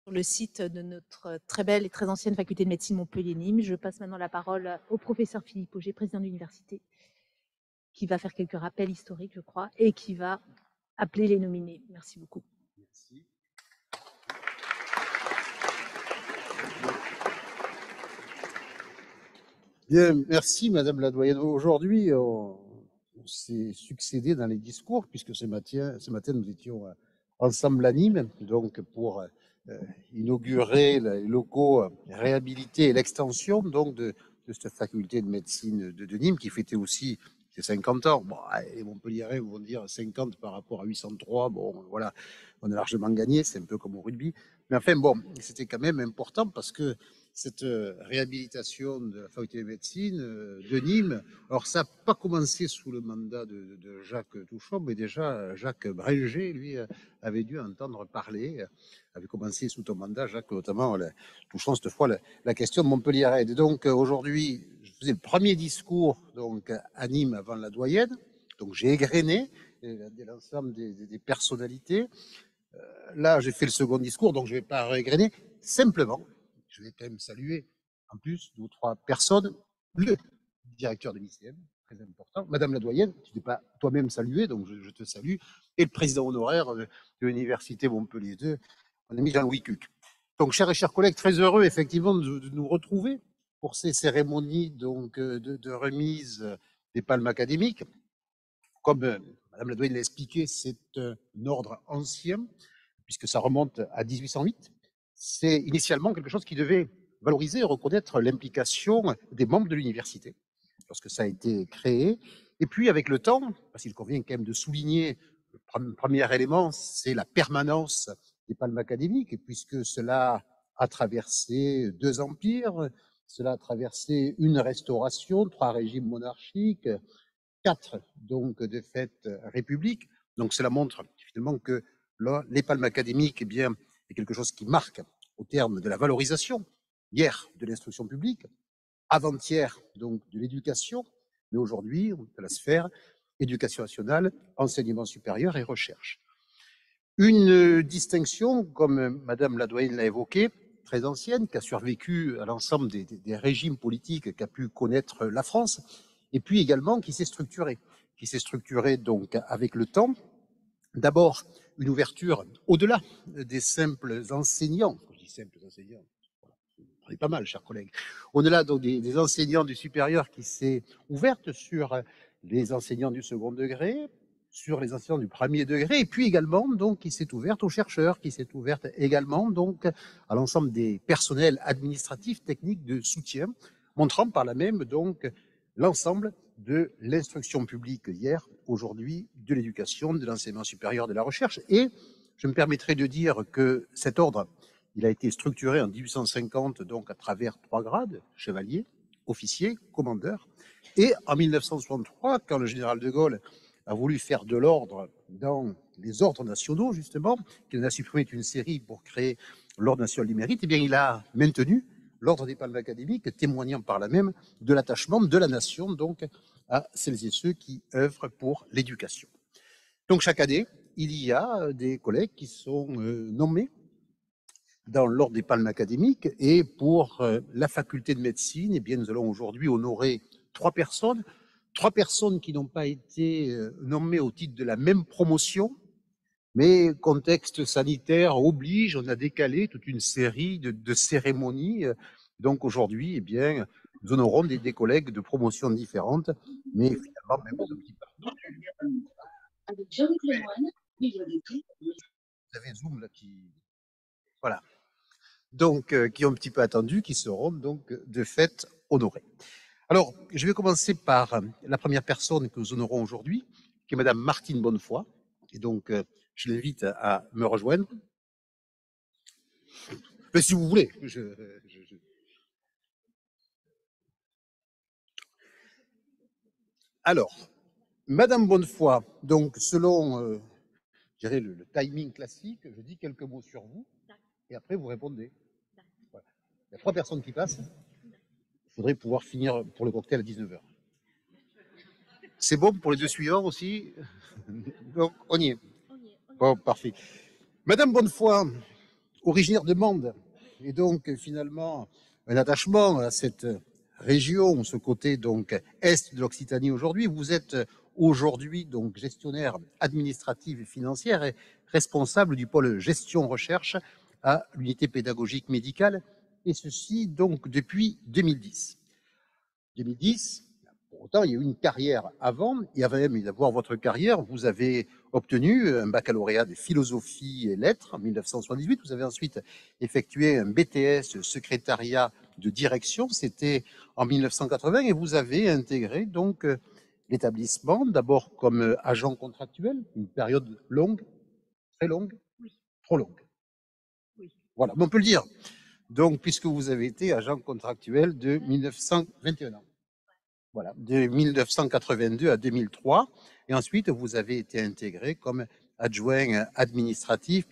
sur le site de notre très belle et très ancienne faculté de médecine Montpellier-Nîmes. Je passe maintenant la parole au professeur Philippe Auger, président de l'université, qui va faire quelques rappels historiques, je crois, et qui va appeler les nominés. Merci beaucoup. Merci. Bien, merci Madame la doyenne. Aujourd'hui, on s'est succédé dans les discours, puisque ce matin nous étions ensemble à Nîmes, donc pour inaugurer les locaux réhabilités et l'extension donc de cette faculté de médecine de Nîmes, qui fêtait aussi ses 50 ans. Bon, les Montpelliérains vont dire 50 par rapport à 803, bon voilà, on a largement gagné, c'est un peu comme au rugby. Mais enfin bon, c'était quand même important parce que cette réhabilitation de la faculté de médecine de Nîmes, alors ça n'a pas commencé sous le mandat de Jacques Touchon, mais déjà Jacques Bringer, lui, avait dû entendre parler, avait commencé sous ton mandat, Jacques, notamment, touchant cette fois la question de Montpellier. Et donc aujourd'hui, je faisais le premier discours donc, à Nîmes avant la doyenne, donc j'ai égrené l'ensemble des personnalités. Là, j'ai fait le second discours, donc je ne vais pas régrainer. Simplement, je vais quand même saluer, en plus, 2 ou 3 personnes, le directeur de l'ICM, très important, Madame la doyenne, tu n'es pas toi-même salué, donc je te salue, et le président honoraire de l'Université Montpellier 2, mon ami Jean-Louis Cuc. Donc, chers et chers collègues, très heureux, effectivement, de nous retrouver pour ces cérémonies donc, de remise des palmes académiques. Comme Madame la doyenne l'a expliqué, c'est un ordre ancien, puisque ça remonte à 1808. C'est initialement quelque chose qui devait valoriser et reconnaître l'implication des membres de l'université lorsque ça a été créé. Et puis, avec le temps, parce qu'il convient quand même de souligner, le premier élément, c'est la permanence des palmes académiques, puisque cela a traversé 2 empires, cela a traversé une restauration, 3 régimes monarchiques, 4 donc de fait républiques. Donc cela montre finalement que là, les palmes académiques, eh bien, est quelque chose qui marque au terme de la valorisation, hier de l'instruction publique, avant-hier donc de l'éducation, mais aujourd'hui de la sphère éducation nationale, enseignement supérieur et recherche. Une distinction, comme Madame la doyenne l'a évoqué, très ancienne, qui a survécu à l'ensemble des régimes politiques qu'a pu connaître la France, et puis également qui s'est structurée donc avec le temps. D'abord, une ouverture au-delà des simples enseignants. Je dis simples enseignants, on est pas mal, chers collègues. Au-delà donc des enseignants du supérieur qui s'est ouverte sur les enseignants du second degré, sur les enseignants du premier degré, et puis également donc qui s'est ouverte aux chercheurs, qui s'est ouverte également donc à l'ensemble des personnels administratifs, techniques de soutien, montrant par là même donc l'ensemble de l'instruction publique hier, aujourd'hui, de l'éducation, de l'enseignement supérieur, de la recherche. Et je me permettrai de dire que cet ordre, il a été structuré en 1850, donc à travers 3 grades, chevalier, officier, commandeur. Et en 1963, quand le général de Gaulle a voulu faire de l'ordre dans les ordres nationaux, justement, qu'il en a supprimé une série pour créer l'ordre national du mérite, eh bien, il a maintenu l'ordre des palmes académiques, témoignant par là même de l'attachement de la nation donc à celles et ceux qui œuvrent pour l'éducation. Donc chaque année, il y a des collègues qui sont nommés dans l'ordre des palmes académiques, et pour la faculté de médecine, eh bien, nous allons aujourd'hui honorer 3 personnes qui n'ont pas été nommées au titre de la même promotion, mais contexte sanitaire oblige, on a décalé toute une série de cérémonies. Donc aujourd'hui, eh bien, nous honorons des collègues de promotions différentes, mais finalement, même un petit peu. Avec Jean-Luc Lemoine, Vous avez Zoom là qui. Voilà. Donc, qui ont un petit peu attendu, qui seront donc de fait honorés. Alors, je vais commencer par la première personne que nous honorons aujourd'hui, qui est Madame Martine Bonnefoy. Et donc, je l'invite à me rejoindre. Mais si vous voulez. Alors, Madame Bonnefoy, donc selon, je dirais, le timing classique, je dis quelques mots sur vous, et après vous répondez. Voilà. Il y a 3 personnes qui passent. Il faudrait pouvoir finir pour le cocktail à 19h. C'est bon pour les 2 suivants aussi? Donc, on y est. Bon, parfait. Madame Bonnefoy, originaire de Mende, et donc finalement un attachement à cette région, ce côté donc est de l'Occitanie aujourd'hui. Vous êtes aujourd'hui donc gestionnaire administrative et financière et responsable du pôle gestion recherche à l'unité pédagogique médicale, et ceci donc depuis 2010. 2010, pour autant, il y a eu une carrière avant, et avant même d'avoir votre carrière, vous avez obtenu un baccalauréat de philosophie et lettres en 1978. Vous avez ensuite effectué un BTS secrétariat de direction, c'était en 1980, et vous avez intégré donc l'établissement, d'abord comme agent contractuel, une période longue, très longue, Oui, trop longue. oui. Voilà, mais on peut le dire. Donc, puisque vous avez été agent contractuel de 1921 ans. Voilà, de 1982 à 2003. Et ensuite, vous avez été intégré comme adjoint administratif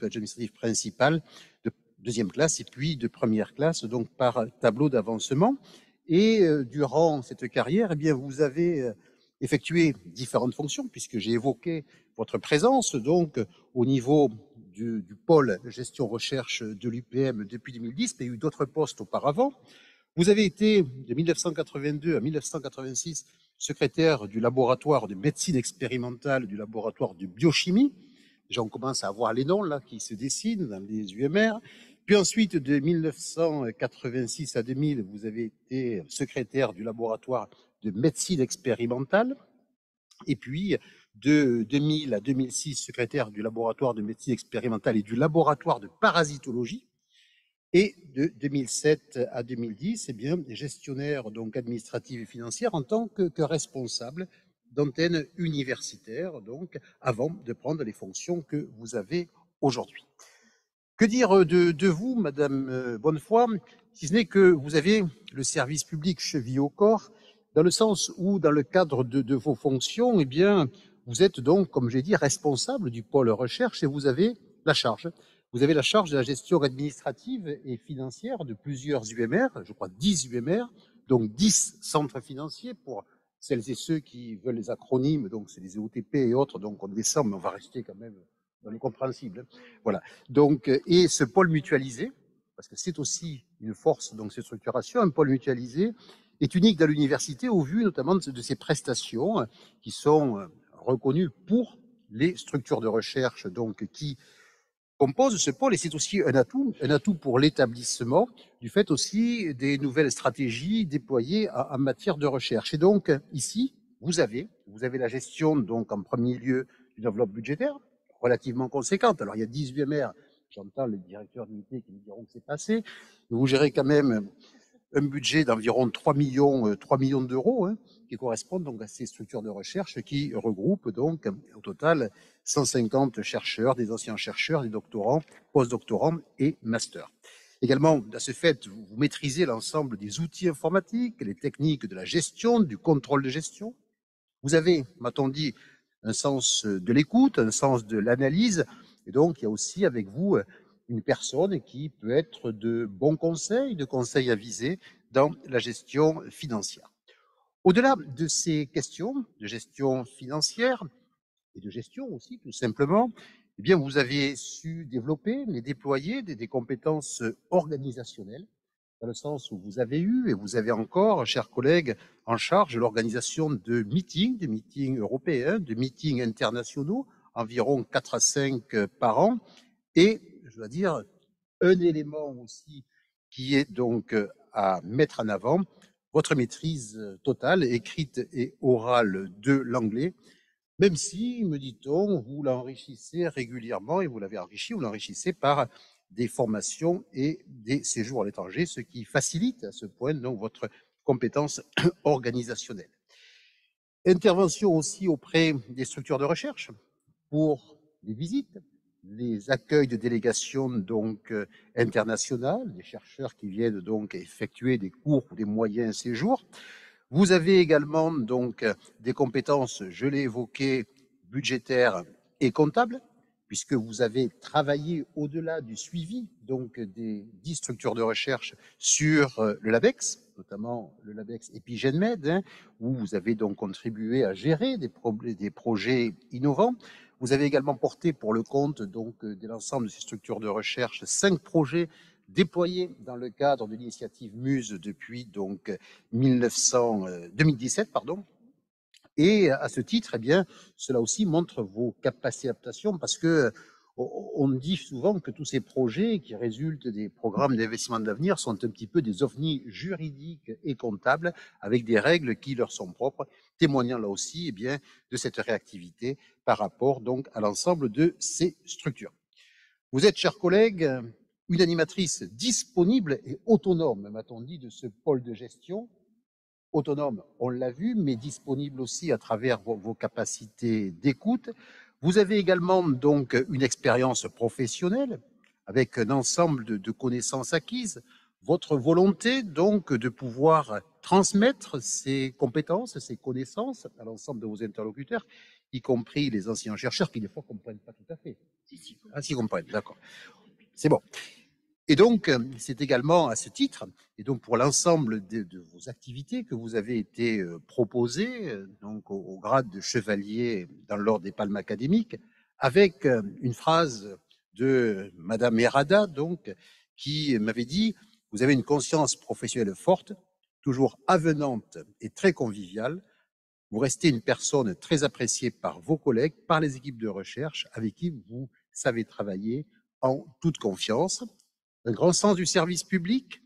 principal de deuxième classe et puis de première classe, donc par tableau d'avancement. Et durant cette carrière, eh bien, vous avez effectué différentes fonctions, puisque j'ai évoqué votre présence donc au niveau du pôle gestion recherche de l'UPM depuis 2010, mais il y a eu d'autres postes auparavant. Vous avez été de 1982 à 1986 secrétaire du laboratoire de médecine expérimentale, du laboratoire de biochimie. Déjà, on commence à voir les noms là qui se dessinent dans les UMR. Puis ensuite, de 1986 à 2000, vous avez été secrétaire du laboratoire de médecine expérimentale. Et puis, de 2000 à 2006, secrétaire du laboratoire de médecine expérimentale et du laboratoire de parasitologie. Et de 2007 à 2010, eh bien, gestionnaire donc administrative et financière en tant que responsable d'antenne universitaire, donc avant de prendre les fonctions que vous avez aujourd'hui. Que dire de vous, Madame Bonnefoy, si ce n'est que vous avez le service public chevillé au corps, dans le sens où, dans le cadre de vos fonctions, eh bien, vous êtes donc, comme j'ai dit, responsable du pôle recherche et vous avez la charge. Vous avez la charge de la gestion administrative et financière de plusieurs UMR, je crois 10 UMR, donc 10 centres financiers pour celles et ceux qui veulent les acronymes, donc c'est les EOTP et autres, donc on descend, mais on va rester quand même dans le compréhensible. Voilà. Donc, et ce pôle mutualisé, parce que c'est aussi une force, donc cette structuration, un pôle mutualisé est unique dans l'université au vu notamment de ses prestations qui sont reconnues pour les structures de recherche donc qui composent ce pôle, et c'est aussi un atout pour l'établissement du fait aussi des nouvelles stratégies déployées en matière de recherche. Et donc ici, vous avez la gestion donc en premier lieu d'une enveloppe budgétaire relativement conséquente. Alors il y a 10 UMR, j'entends les directeurs d'unité qui me diront que c'est passé, mais vous gérez quand même un budget d'environ 3 millions d'euros, hein, qui correspondent donc à ces structures de recherche qui regroupent donc au total 150 chercheurs, des anciens chercheurs, des doctorants, postdoctorants et masters. Également, à ce fait, vous maîtrisez l'ensemble des outils informatiques, les techniques de la gestion, du contrôle de gestion. Vous avez, m'a-t-on dit, un sens de l'écoute, un sens de l'analyse, et donc il y a aussi avec vous une personne qui peut être de bons conseils, de conseils avisés dans la gestion financière. Au-delà de ces questions de gestion financière et de gestion aussi, tout simplement, eh bien, vous avez su développer et déployer des compétences organisationnelles, dans le sens où vous avez eu et vous avez encore, chers collègues, en charge l'organisation de meetings, des meetings européens, de meetings internationaux, environ 4 à 5 par an, et, je dois dire, un élément aussi qui est donc à mettre en avant, votre maîtrise totale, écrite et orale de l'anglais, même si, me dit-on, vous l'enrichissez régulièrement, et vous l'avez enrichi, vous l'enrichissez par des formations et des séjours à l'étranger, ce qui facilite à ce point donc votre compétence organisationnelle. Intervention aussi auprès des structures de recherche pour les visites, les accueils de délégations donc internationales, des chercheurs qui viennent donc effectuer des cours ou des moyens séjours. Vous avez également donc des compétences, je l'ai évoqué, budgétaires et comptables, puisque vous avez travaillé au-delà du suivi donc des 10 structures de recherche sur le LABEX, notamment le LABEX EpiGenMed, hein, où vous avez donc contribué à gérer des projets innovants. Vous avez également porté pour le compte donc, de l'ensemble de ces structures de recherche 5 projets déployés dans le cadre de l'initiative MUSE depuis donc 2017. Pardon. Et à ce titre, eh bien, cela aussi montre vos capacités d'adaptation parce que on dit souvent que tous ces projets qui résultent des programmes d'investissement d'avenir sont un petit peu des ovnis juridiques et comptables avec des règles qui leur sont propres, témoignant là aussi eh bien, de cette réactivité par rapport donc à l'ensemble de ces structures. Vous êtes, chers collègues, une animatrice disponible et autonome, m'a-t-on dit, de ce pôle de gestion. Autonome, on l'a vu, mais disponible aussi à travers vos capacités d'écoute. Vous avez également donc une expérience professionnelle avec un ensemble de connaissances acquises. Votre volonté donc de pouvoir transmettre ces compétences, ces connaissances à l'ensemble de vos interlocuteurs, y compris les anciens chercheurs qui des fois ne comprennent pas tout à fait. Ah, si, comprennent, d'accord. C'est bon. Et donc, c'est également à ce titre, et donc pour l'ensemble de vos activités que vous avez été proposées donc au grade de chevalier dans l'ordre des palmes académiques, avec une phrase de Madame Errada, donc, qui m'avait dit « Vous avez une conscience professionnelle forte, toujours avenante et très conviviale. Vous restez une personne très appréciée par vos collègues, par les équipes de recherche avec qui vous savez travailler en toute confiance. » Un grand sens du service public.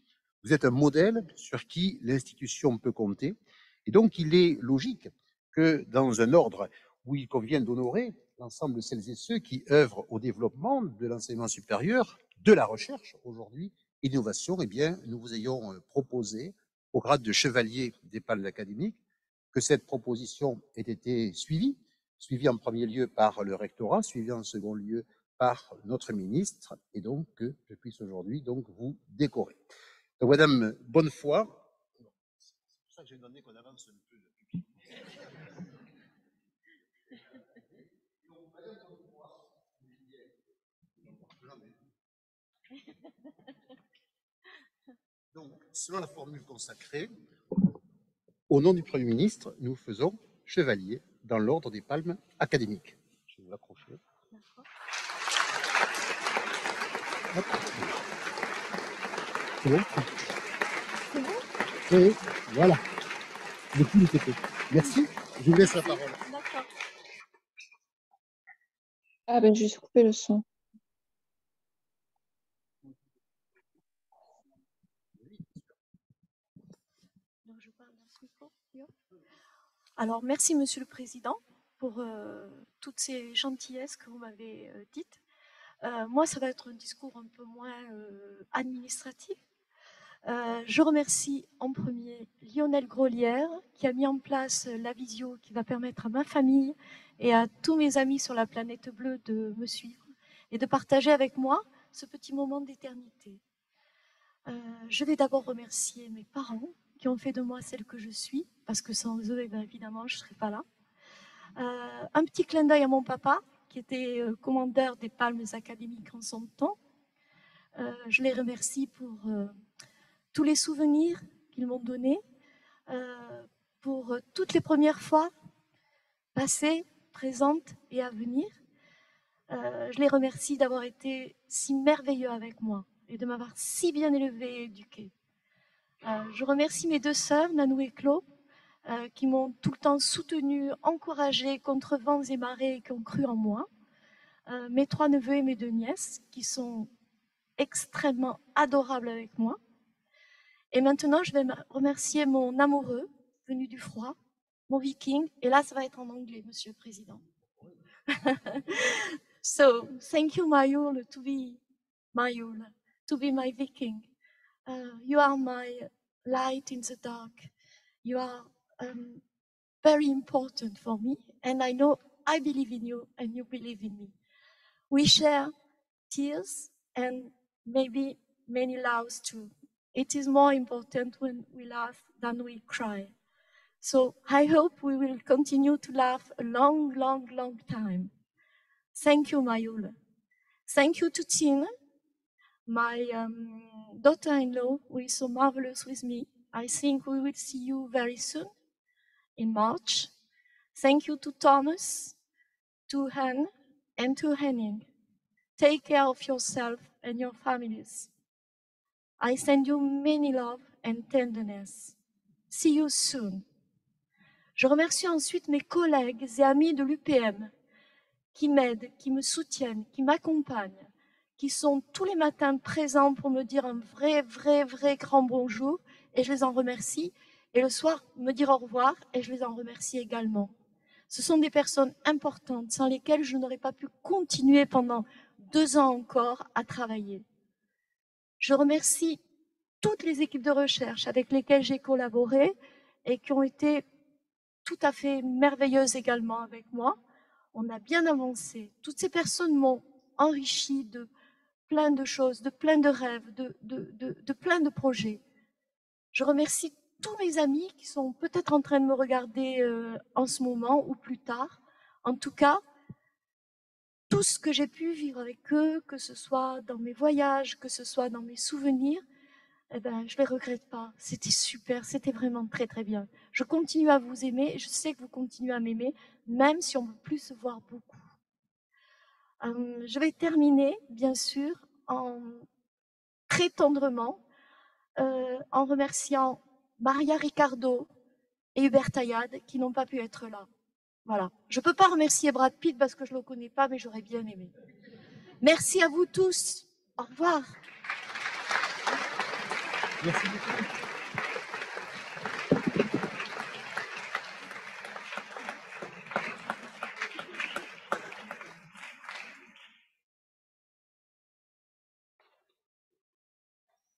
Vous êtes un modèle sur qui l'institution peut compter. Et donc, il est logique que dans un ordre où il convient d'honorer l'ensemble de celles et ceux qui œuvrent au développement de l'enseignement supérieur, de la recherche aujourd'hui, innovation, eh bien, nous vous ayons proposé au grade de chevalier des palmes académiques que cette proposition ait été suivie en premier lieu par le rectorat, suivie en second lieu par notre ministre, et donc que je puisse aujourd'hui donc vous décorer. Donc, Madame Bonnefoy, c'est pour ça que j'ai demandé qu'on avance un peu le public. Donc, selon la formule consacrée, au nom du Premier ministre, nous faisons chevalier dans l'ordre des palmes académiques. Je vais vous l'accrocher. C'est bon? C'est bon? Oui, voilà. Depuis le côté. Merci. Je vous laisse la parole. D'accord. Ah ben, je vais juste couper le son. Donc, je parle dans ce micro. Alors, merci, Monsieur le Président, pour toutes ces gentillesses que vous m'avez dites. Moi, ça va être un discours un peu moins administratif. Je remercie en premier Lionel Grolière qui a mis en place la visio qui va permettre à ma famille et à tous mes amis sur la planète bleue de me suivre et de partager avec moi ce petit moment d'éternité. Je vais d'abord remercier mes parents qui ont fait de moi celle que je suis, parce que sans eux, eh bien, évidemment, je ne serais pas là. Un petit clin d'œil à mon papa, qui était commandeur des Palmes académiques en son temps. Je les remercie pour tous les souvenirs qu'ils m'ont donnés, pour toutes les premières fois passées, présentes et à venir. Je les remercie d'avoir été si merveilleux avec moi et de m'avoir si bien élevée et éduquée. Je remercie mes deux sœurs, Nanou et Claude, qui m'ont tout le temps soutenue, encouragée contre vents et marées et qui ont cru en moi. Mes trois neveux et mes deux nièces, qui sont extrêmement adorables avec moi. Et maintenant, je vais remercier mon amoureux, venu du froid, mon viking. Et là, ça va être en anglais, Monsieur le Président. So, thank you, Mayul, to be Mayul, to be my viking. You are my light in the dark. You are very important for me, and I know I believe in you, and you believe in me. We share tears and maybe many laughs too. It is more important when we laugh than we cry. So I hope we will continue to laugh a long, long, long time. Thank you, Mayula. Thank you to Tina, my daughter-in-law, who is so marvelous with me. I think we will see you very soon in March. Thank you to Thomas, to Han, and to Henning, take care of yourself and your families. I send you many love and tenderness. See you soon. Je remercie ensuite mes collègues et amis de l'UPM qui m'aident, qui me soutiennent, qui m'accompagnent, qui sont tous les matins présents pour me dire un vrai grand bonjour, et je les en remercie, et le soir me dire au revoir, et je les en remercie également. Ce sont des personnes importantes sans lesquelles je n'aurais pas pu continuer pendant 2 ans encore à travailler. Je remercie toutes les équipes de recherche avec lesquelles j'ai collaboré et qui ont été tout à fait merveilleuses également avec moi. On a bien avancé. Toutes ces personnes m'ont enrichi de plein de choses, de plein de rêves, de plein de projets. Je remercie tous mes amis qui sont peut-être en train de me regarder en ce moment ou plus tard. En tout cas, tout ce que j'ai pu vivre avec eux, que ce soit dans mes voyages, que ce soit dans mes souvenirs, eh ben, je ne les regrette pas. C'était super, c'était vraiment très bien. Je continue à vous aimer, je sais que vous continuez à m'aimer, même si on ne peut plus se voir beaucoup. Je vais terminer, bien sûr, très tendrement, en remerciant Maria Ricardo et Hubert Taillade qui n'ont pas pu être là. Voilà. Je ne peux pas remercier Brad Pitt parce que je ne le connais pas, mais j'aurais bien aimé. Merci à vous tous. Au revoir. Merci beaucoup.